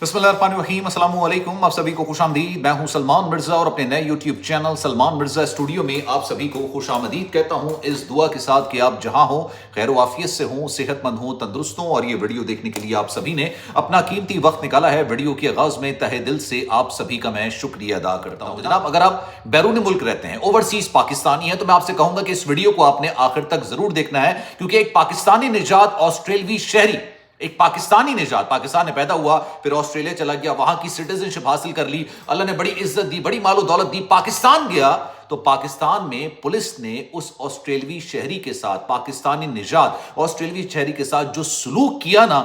बिस्मिल्लाहिर्रहमानिर्रहीम, अस्सलाम वालेकुम। आप सभी को खुशामदीद। मैं हूं सलमान मिर्जा और अपने नए YouTube channel Salman Mirza studio में आप सभी को खुशामदीद कहता हूं, इस दुआ के साथ कि आप जहां हो खैर वाफियत से हों, सेहतमंद हों, तंदुरुस्त हों। और ये वीडियो देखने के लिए आप सभी ने अपना कीमती वक्त निकाला है। वीडियो के आगाज में तहे दिल से आप सभी का मैं शुक्रिया अदा करता हूं। जनाब, अगर आप बैरून मुल्क रहते हैं, ओवरसीज पाकिस्तानी हैं, तो मैं आपसे कहूंगा कि इस वीडियो को आपने आखिर तक जरूर देखना है, क्योंकि एक पाकिस्तानी निजात ऑस्ट्रेलवी शहरी, एक पाकिस्तानी निजात, पाकिस्तान में पैदा हुआ, फिर ऑस्ट्रेलिया चला गया, वहां की सिटीजनशिप हासिल कर ली, अल्लाह ने बड़ी इज्जत दी, बड़ी मालो दौलत दी, पाकिस्तान गया तो पाकिस्तान में पुलिस ने उस ऑस्ट्रेलवी शहरी के साथ, पाकिस्तानी निजात ऑस्ट्रेलवी शहरी के साथ जो सलूक किया ना,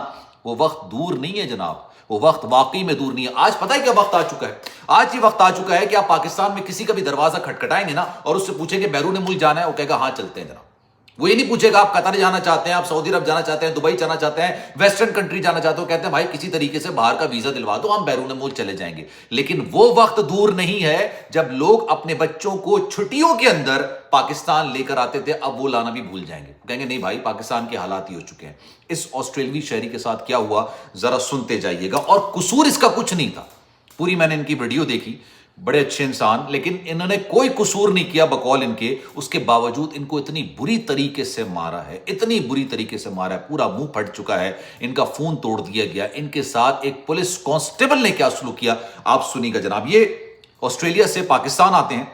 वो वक्त दूर नहीं है जनाब, वो वक्त वाकई में दूर नहीं है। आज पता है क्या वक्त आ चुका है? आज ये वक्त आ चुका है कि आप पाकिस्तान में किसी का भी दरवाजा खटखटाएंगे ना और उससे पूछेंगे बैरून मुल्क जाना है, वो कहेगा हाँ चलते हैं जनाब। वो ये नहीं पूछेगा आप कतर जाना चाहते हैं, आप सऊदी अरब जाना चाहते हैं, दुबई जाना चाहते हैं, वेस्टर्न कंट्री जाना चाहते हो, कहते हैं भाई किसी तरीके से बाहर का वीजा दिलवा दो, हम बैरून मुल्क चले जाएंगे। लेकिन वो वक्त दूर नहीं है जब लोग अपने बच्चों को छुट्टियों के अंदर पाकिस्तान लेकर आते थे, अब वो लाना भी भूल जाएंगे, कहेंगे नहीं भाई पाकिस्तान के हालात ही हो चुके हैं। इस ऑस्ट्रेलवी शहरी के साथ क्या हुआ जरा सुनते जाइएगा। और कसूर इसका कुछ नहीं था, पूरी मैंने इनकी वीडियो देखी, बड़े अच्छे इंसान, लेकिन इन्होंने कोई कसूर नहीं किया बकौल इनके, उसके बावजूद इनको इतनी बुरी तरीके से मारा है, इतनी बुरी तरीके से मारा है, पूरा मुंह फट चुका है, इनका फोन तोड़ दिया गया। इनके साथ एक पुलिस कांस्टेबल ने क्या सलूक किया आप सुनिएगा जनाब। ये ऑस्ट्रेलिया से पाकिस्तान आते हैं,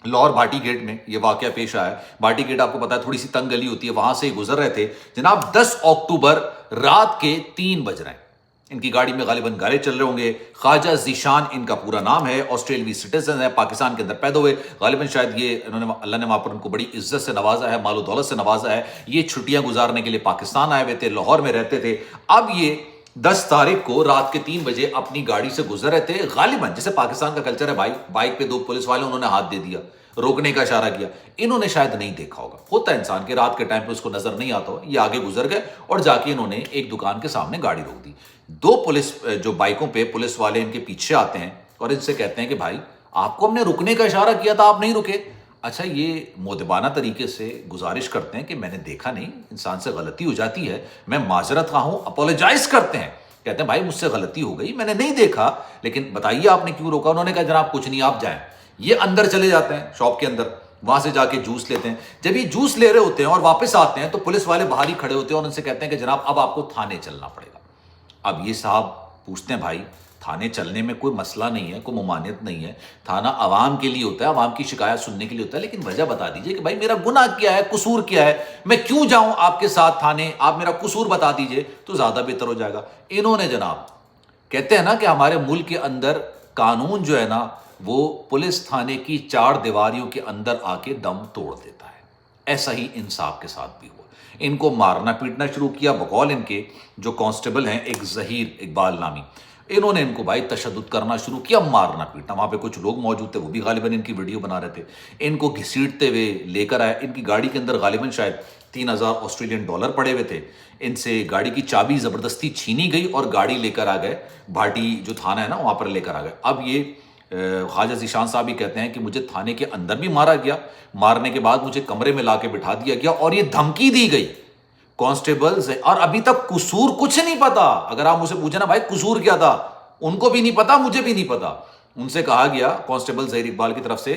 लाहौर भाटी गेट में ये वाकया पेश आया। भाटी गेट आपको पता है थोड़ी सी तंग गली होती है, वहां से गुजर रहे थे जनाब। 10 अक्टूबर रात के 3 बज रहे हैं, इनकी गाड़ी में गालिबन गारे चल रहे होंगे। ख्वाजा जीशान इनका पूरा नाम है, ऑस्ट्रेलवी सिटीजन है, पाकिस्तान के अंदर पैदा हुए, गालिबन शायद ये इन्होंने अल्लाह ने वहां पर उनको बड़ी इज्जत से नवाजा है, मालो दौलत से नवाजा है। ये छुट्टियां गुजारने के लिए पाकिस्तान आए हुए थे, लाहौर में रहते थे। अब ये 10 तारीख को रात के 3 बजे अपनी गाड़ी से गुजर रहे थे। गालिबन जैसे पाकिस्तान का कल्चर है भाई, बाइक पे 2 पुलिस वाले, उन्होंने हाथ दे दिया, रोकने का इशारा किया। इन्होंने शायद नहीं देखा होगा, होता है इंसान के रात के टाइम पे उसको नजर नहीं आता हो, ये आगे गुजर गए और जाके इन्होंने एक दुकान के सामने गाड़ी रोक दी। 2 पुलिस जो बाइकों पे पुलिस वाले इनके पीछे आते हैं और इनसे कहते हैं कि भाई आपको हमने रुकने का इशारा किया था, आप नहीं रुके। अच्छा, ये मोदबाना तरीके से गुजारिश करते हैं कि मैंने देखा नहीं, इंसान से गलती हो जाती है, मैं माजरत खा हूं, अपोलोजाइज करते हैं, कहते हैं भाई मुझसे गलती हो गई, मैंने नहीं देखा, लेकिन बताइए आपने क्यों रोका। उन्होंने कहा जनाब कुछ नहीं, आप जाएं। ये अंदर चले जाते हैं शॉप के अंदर, वहां से जाके जूस लेते हैं। जब ये जूस ले रहे होते हैं और वापस आते हैं तो पुलिस वाले बाहर ही खड़े होते हैं और उनसे कहते हैं कि जनाब अब आपको थाने चलना पड़ेगा। अब ये साहब पूछते हैं भाई थाने चलने में कोई मसला नहीं है, कोई ममानियत नहीं है, थाना आवाम के लिए होता है, आवाम की शिकायत सुनने के लिए होता है, लेकिन वजह बता दीजिए कि भाई मेरा गुनाह क्या है, कसूर क्या है, मैं क्यों जाऊं आपके साथ थाने, आप मेरा कसूर बता दीजिए तो ज्यादा बेहतर हो जाएगा। इन्होंने जनाब, कहते हैं ना कि हमारे मुल्क के अंदर कानून जो है ना वो पुलिस थाने की 4 दीवारियों के अंदर आके दम तोड़ देता है, ऐसा ही इंसाफ के साथ भी हुआ। इनको मारना पीटना शुरू किया, बकौल इनके जो कांस्टेबल हैं एक जहीर इकबाल नामी, इन्होंने इनको भाई तशद्दुद करना शुरू किया, मारना पीटना। वहां पे कुछ लोग मौजूद थे, वो भी गालिबन इनकी वीडियो बना रहे थे, इनको घसीटते हुए लेकर आए। इनकी गाड़ी के अंदर गालिबन शायद 3000 ऑस्ट्रेलियन डॉलर पड़े हुए थे। इनसे गाड़ी की चाबी जबरदस्ती छीनी गई और गाड़ी लेकर आ गए, भाटी जो थाना है ना वहां पर लेकर आ गए। अब ये ख्वाजा जीशान साहब भी कहते हैं कि मुझे थाने के अंदर भी मारा गया, मारने के बाद मुझे कमरे में लाके बिठा दिया गया और ये धमकी दी गई कांस्टेबल्स, और अभी तक कसूर कुछ नहीं पता। अगर आप मुझसे पूछे ना भाई कसूर क्या था, उनको भी नहीं पता, मुझे भी नहीं पता। उनसे कहा गया कांस्टेबल जहीर इकबाल की तरफ से,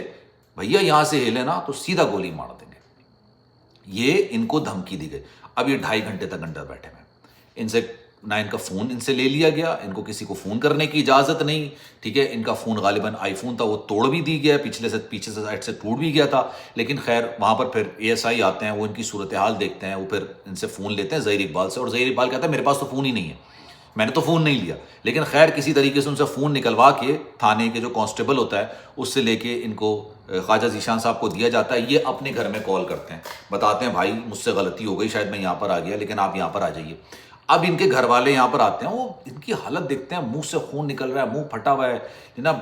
भैया यहां से हिले ना तो सीधा गोली मार देंगे। ये इनको धमकी दी गई। अब ये 2.5 घंटे तक अंदर बैठे हुए, इनसे ना इनका फोन इनसे ले लिया गया, इनको किसी को फोन करने की इजाजत नहीं, ठीक है। इनका फोन गालिबन आईफोन था, वो तोड़ भी दी गया, पीछे से साइड से टूट भी गया था। लेकिन खैर वहां पर फिर ASI आते हैं, वो इनकी सूरत हाल देखते हैं, वो फिर इनसे फोन लेते हैं जहीर इकबाल से, और जहीर इकबाल कहता है मेरे पास तो फोन ही नहीं है, मैंने तो फोन नहीं लिया। लेकिन खैर किसी तरीके से उनसे फोन निकलवा के थाने के जो कांस्टेबल होता है उससे लेके इनको ख्वाजा जीशान साहब को दिया जाता है। ये अपने घर में कॉल करते हैं, बताते हैं भाई मुझसे गलती हो गई, शायद मैं यहाँ पर आ गया, लेकिन आप यहाँ पर आ जाइए। अब इनके घर वाले यहाँ पर आते हैं, वो इनकी हालत देखते हैं, मुंह से खून निकल रहा है, मुंह फटा हुआ है ना,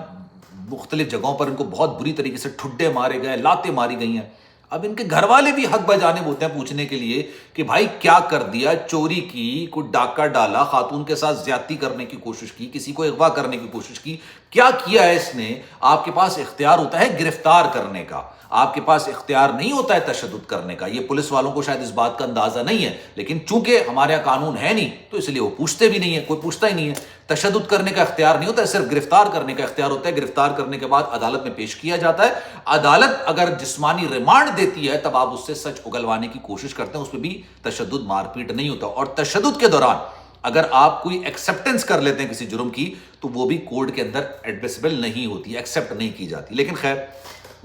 मुख्तलिफ जगहों पर इनको बहुत बुरी तरीके से ठुड्डे मारे गए, लातें मारी गई हैं। अब इनके घर वाले भी हक बजाने होते हैं पूछने के लिए कि भाई क्या कर दिया, चोरी की, कोई डाका डाला, खातून के साथ ज्यादती करने की कोशिश की, किसी को अगवा करने की कोशिश की, क्या किया है इसने। आपके पास इख्तियार होता है गिरफ्तार करने का, आपके पास इख्तियार नहीं होता है तशद्दुद करने का। ये पुलिस वालों को शायद इस बात का अंदाजा नहीं है, लेकिन चूंकि हमारे यहाँ कानून है नहीं तो इसलिए वो पूछते भी नहीं है, कोई पूछता ही नहीं है। تشدد کرنے کا اختیار نہیں ہوتا ہے، صرف گرفتار کرنے کا اختیار ہوتا ہے. گرفتار کرنے کے بعد عدالت میں پیش کیا جاتا ہے. عدالت اگر جسمانی ریمانڈ دیتی ہے تب آپ اس سے سچ اگلوانے کی کوشش کرتے ہیں. اس میں بھی تشدد مار پیٹ نہیں ہوتا. اور تشدد کے دوران اگر آپ کوئی ایکسیپٹنس کر لیتے ہیں کسی جرم کی تو وہ بھی کورٹ کے اندر ایڈمیسیبل نہیں ہوتی، ایکسیپٹ نہیں کی جاتی. لیکن خیر،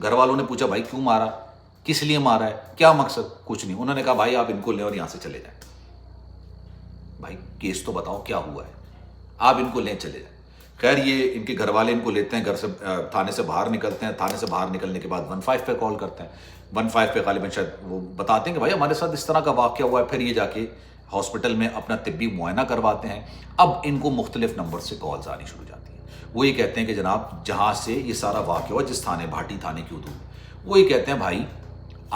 گھر والوں نے پوچھا بھائی کیوں مارا، کس لیے مارا ہے، کیا مقصد؟ کچھ نہیں. انہوں نے کہا بھائی آپ ان کو لیں اور یہاں سے چلے جائیں. بھائی کیس تو بتاؤ کیا ہوا ہے، آپ ان کو لیں چلے جائیں. خیر یہ ان کے گھر والے ان کو لیتے ہیں، گھر سے تھانے سے باہر نکلتے ہیں. تھانے سے باہر نکلنے کے بعد 15 پہ کال کرتے ہیں. 15 پہ غالباً شاید وہ بتاتے ہیں کہ بھائی ہمارے ساتھ اس طرح کا واقعہ ہوا ہے. پھر یہ جا کے ہاسپٹل میں اپنا طبی معائنہ کرواتے ہیں. اب ان کو مختلف نمبر سے کالز آنی شروع ہو جاتی ہیں. وہ یہ کہتے ہیں کہ جناب جہاں سے یہ سارا واقعہ ہوا، جس تھانے، بھاٹی تھانے کی حدود، وہ یہ کہتے ہیں بھائی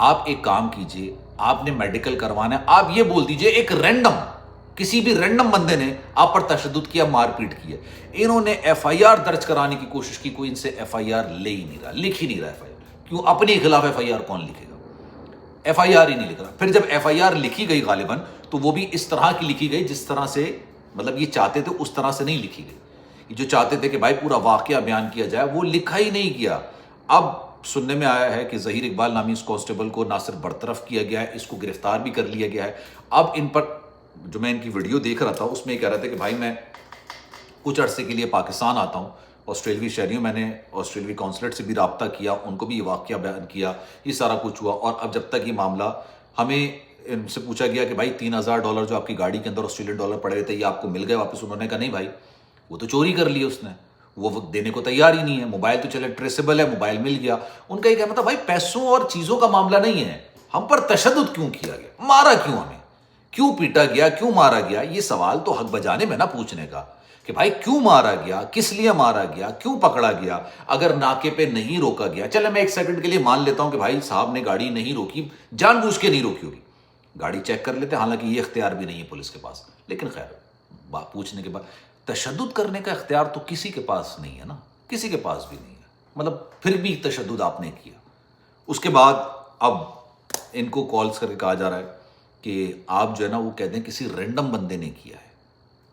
آپ ایک کام کیجئے، آپ نے میڈیکل کروانا ہے، آپ یہ بول دیجئے ایک رینڈم، کسی بھی رینڈم بندے نے آپ پر تشدد کیا، مار پیٹ کیا. انہوں نے ایف آئی آر درج کرانے کی کوشش کی، کوئی ان سے ایف آئی آر لے ہی نہیں رہا، لکھ ہی نہیں رہا ایف آئی آر. کیوں؟ اپنے خلاف ایف آئی آر کون لکھے گا؟ ایف آئی آر ہی نہیں لکھ رہا. پھر جب ایف آئی آر لکھی گئی غالباً تو وہ بھی اس طرح کی لکھی گئی جس طرح سے مطلب یہ چاہتے تھے اس طرح سے نہیں لکھی گئی. یہ جو چاہتے تھے کہ بھائی پورا واقعہ بیان کیا جائے وہ لکھا ہی نہیں گیا. اب سننے میں آیا ہے کہ ظہیر اقبال نامی اس کانسٹیبل کو نہ صرف برطرف کیا گیا ہے، اس کو گرفتار بھی کر لیا گیا ہے. اب ان پر جو میں ان کی ویڈیو دیکھ رہا تھا اس میں یہ کہہ رہا تھا کہ بھائی میں کچھ عرصے کے لیے پاکستان آتا ہوں، آسٹریلوی شہریوں، میں نے آسٹریلوی کونسلیٹ سے بھی رابطہ کیا، ان کو بھی یہ واقعہ بیان کیا، یہ سارا کچھ ہوا. اور اب جب تک یہ معاملہ، ہمیں ان سے پوچھا گیا کہ بھائی $3000 جو آپ کی گاڑی کے اندر آسٹریلین ڈالر پڑے تھے یہ آپ کو مل گئے واپس؟ انہوں نے کہا نہیں بھائی وہ تو چوری کر لی اس نے، وہ وقت دینے کو تیار ہی نہیں ہے. موبائل تو چلے ٹریسیبل ہے، موبائل مل گیا. ان کا یہ کہنا تھا بھائی پیسوں اور چیزوں کا معاملہ نہیں ہے، ہم پر تشدد کیوں کیا گیا، مارا کیوں، ہمیں کیوں پیٹا گیا، کیوں مارا گیا؟ یہ سوال تو حق بجانے میں نا پوچھنے کا کہ بھائی کیوں مارا گیا، کس لیے مارا گیا، کیوں پکڑا گیا. اگر ناکے پہ نہیں روکا گیا، چلے میں ایک سیکنڈ کے لیے مان لیتا ہوں کہ بھائی صاحب نے گاڑی نہیں روکی، جان بوجھ کے نہیں روکی ہوگی، گاڑی چیک کر لیتے، حالانکہ یہ اختیار بھی نہیں ہے پولیس کے پاس. لیکن خیر بات پوچھنے کے بعد تشدد کرنے کا اختیار تو کسی کے پاس نہیں ہے نا، کسی کے پاس بھی نہیں ہے. مطلب پھر بھی تشدد آپ نے کیا. اس کے بعد اب ان کو کالز کر کے کہا جا رہا ہے کہ آپ جو ہے نا وہ کہتے ہیں کسی رینڈم بندے نے کیا ہے،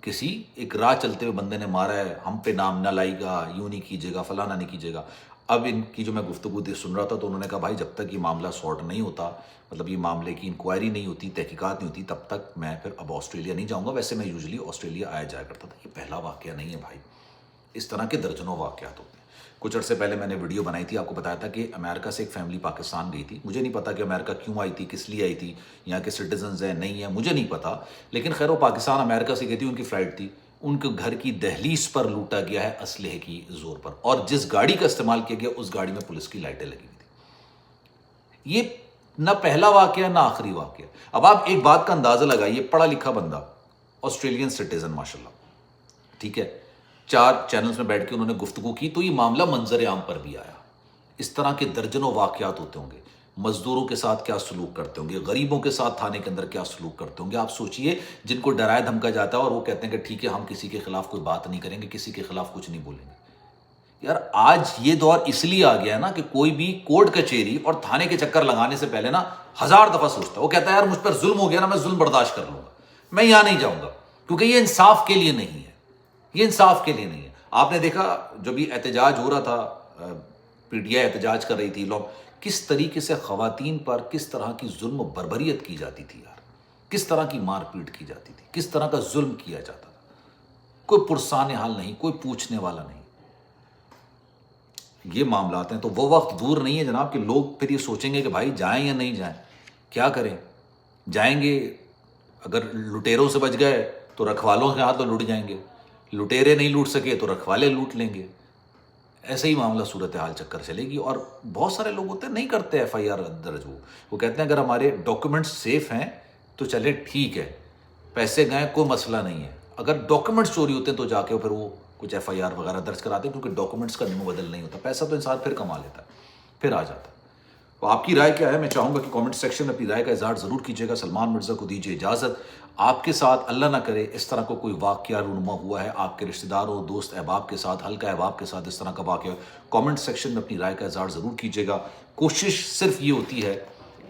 کسی ایک راہ چلتے ہوئے بندے نے مارا ہے، ہم پہ نام نہ لائے گا، یوں نہیں کیجیے گا، فلانا نہیں کیجیے گا. اب ان کی جو میں گفتگو سن رہا تھا تو انہوں نے کہا بھائی جب تک یہ معاملہ سارٹ نہیں ہوتا، مطلب یہ معاملے کی انکوائری نہیں ہوتی، تحقیقات نہیں ہوتی، تب تک میں پھر اب آسٹریلیا نہیں جاؤں گا. ویسے میں یوزلی آسٹریلیا آیا جایا کرتا تھا. یہ پہلا واقعہ نہیں ہے بھائی، اس طرح کے درجنوں واقعات ہوتے ہیں. کچھ عرصے پہلے میں نے ویڈیو بنائی تھی، آپ کو بتایا تھا کہ امریکہ سے ایک فیملی پاکستان گئی تھی. مجھے نہیں پتا کہ امریکہ کیوں آئی تھی، کس لیے آئی تھی، یہاں کے سٹیزنز ہیں نہیں ہیں، مجھے نہیں پتا. لیکن خیر وہ پاکستان امریکہ سے گئی تھی، ان کی فلائٹ تھی. ان کے گھر کی دہلیز پر لوٹا گیا ہے اسلحے کی زور پر، اور جس گاڑی کا استعمال کیا گیا اس گاڑی میں پولیس کی لائٹیں لگی ہوئی تھی. یہ نہ پہلا واقعہ نہ آخری واقعہ. اب آپ ایک بات کا اندازہ لگائیے، پڑھا لکھا بندہ، آسٹریلین سٹیزن ماشاءاللہ، ٹھیک ہے، 4 چینلز میں بیٹھ کے انہوں نے گفتگو کی تو یہ معاملہ منظر عام پر بھی آیا. اس طرح کے درجنوں واقعات ہوتے ہوں گے. مزدوروں کے ساتھ کیا سلوک کرتے ہوں گے، غریبوں کے ساتھ تھانے کے اندر کیا سلوک کرتے ہوں گے. آپ سوچئے جن کو ڈرایا دھمکا جاتا ہے اور وہ کہتے ہیں کہ ٹھیک ہے ہم کسی کے خلاف کوئی بات نہیں کریں گے، کسی کے خلاف کچھ نہیں بولیں گے. یار آج یہ دور اس لیے آ گیا ہے نا کہ کوئی بھی کورٹ کچہری اور تھانے کے چکر لگانے سے پہلے نا 1000 دفعہ سوچتا ہے. وہ کہتا ہے یار مجھ پر ظلم ہو گیا نا، میں ظلم برداشت کر لوں گا، میں یہاں نہیں جاؤں گا، کیونکہ یہ انصاف کے لیے نہیں ہے، یہ انصاف کے لیے نہیں ہے. آپ نے دیکھا جو بھی احتجاج ہو رہا تھا، پی ٹی آئی احتجاج کر رہی تھی، لوگ کس طریقے سے خواتین پر کس طرح کی ظلم و بربریت کی جاتی تھی یار، کس طرح کی مار پیٹ کی جاتی تھی، کس طرح کا ظلم کیا جاتا تھا. کوئی پرسان حال نہیں، کوئی پوچھنے والا نہیں. یہ معاملات ہیں تو وہ وقت دور نہیں ہے جناب کہ لوگ پھر یہ سوچیں گے کہ بھائی جائیں یا نہیں جائیں، کیا کریں. جائیں گے، اگر لٹیروں سے بچ گئے تو رکھوالوں کے ہاتھ تو لٹ جائیں گے، لٹیرے نہیں لوٹ سکے تو رکھوالے لوٹ لیں گے. ایسے ہی معاملہ صورتحال چکر چلے گی. اور بہت سارے لوگ ہوتے ہیں نہیں کرتے ایف آئی آر درج. وہ کہتے ہیں اگر ہمارے ڈاکومنٹس سیف ہیں تو چلے ٹھیک ہے، پیسے گئے کوئی مسئلہ نہیں ہے. اگر ڈاکومنٹس چوری ہوتے ہیں تو جا کے پھر وہ کچھ ایف آئی آر وغیرہ درج کراتے ہیں، کیونکہ ڈاکومنٹس کا نمو بدل نہیں ہوتا. پیسہ تو انسان پھر کما لیتا ہے، پھر آ جاتا ہے. تو آپ کی رائے کیا ہے؟ میں چاہوں گا کہ کامنٹ سیکشن میں اپنی رائے کا اظہار ضرور کیجیے گا. سلمان مرزا کو دیجیے اجازت. آپ کے ساتھ اللہ نہ کرے اس طرح کو کوئی واقعہ رونما ہوا ہے، آپ کے رشتہ داروں، دوست احباب کے ساتھ، حلقہ احباب کے ساتھ اس طرح کا واقعہ، کامنٹ سیکشن میں اپنی رائے کا اظہار ضرور کیجیے گا. کوشش صرف یہ ہوتی ہے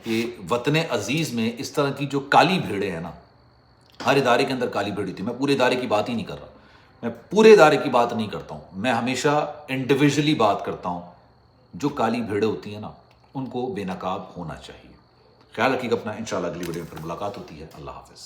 کہ وطن عزیز میں اس طرح کی جو کالی بھیڑیں ہیں نا، ہر ادارے کے اندر کالی بھیڑ ہوتی ہے، میں پورے ادارے کی بات ہی نہیں کر رہا، میں پورے ادارے کی بات نہیں کرتا ہوں، میں ہمیشہ انڈیویجولی بات کرتا ہوں. جو کالی بھیڑیں ہوتی ہیں نا، ان کو بے نقاب ہونا چاہیے. خیال رکھیے گا اپنا. انشاءاللہ اگلی ویڈیو میں پھر ملاقات ہوتی ہے. اللہ حافظ.